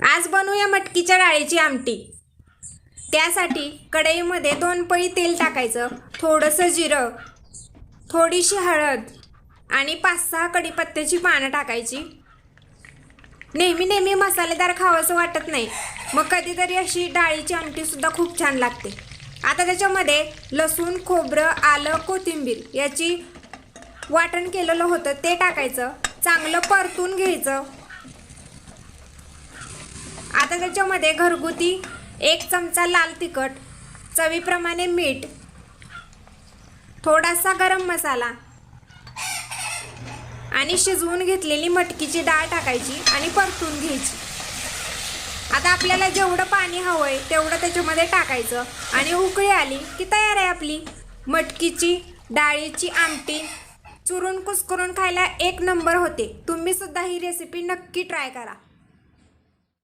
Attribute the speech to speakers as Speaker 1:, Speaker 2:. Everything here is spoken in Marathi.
Speaker 1: आज बनवूया मटकीच्या डाळीची आमटी। त्यासाठी कढईमध्ये 2 पळी तेल टाकायचं, थोडंसं जिरं, थोडीशी हळद आणि 5-6 कढीपत्त्याची पानं टाकायची। नेहमी मसालेदार खावंसं वाटत नाही, मग कधीतरी अशी डाळीची आमटी सुद्धा खूप छान लागते। आता त्याच्यामध्ये लसूण, खोबरं, आलं, कोथिंबीर याची वाटण केलेलं होतं ते टाकायचं, चांगलं परतून घ्यायचं। आता त्याच्यामध्ये घरगुती 1 चमचा लाल तिखट, चवीप्रमाणे मीठ, थोडासा गरम मसाला आणि शिजवून घेतलेली मटकीची डाळ टाकायची आणि परतून घ्यायची। आता आपल्याला जेवढं पाणी हवंय तेवढं त्याच्यामध्ये टाकायचं आणि उकळी आली की तयार आहे आपली मटकीची डाळीची आमटी। चुरून कुस्करून खायला 1 नंबर होते। तुम्ही सुद्धा ही रेसिपी नक्की ट्राय करा।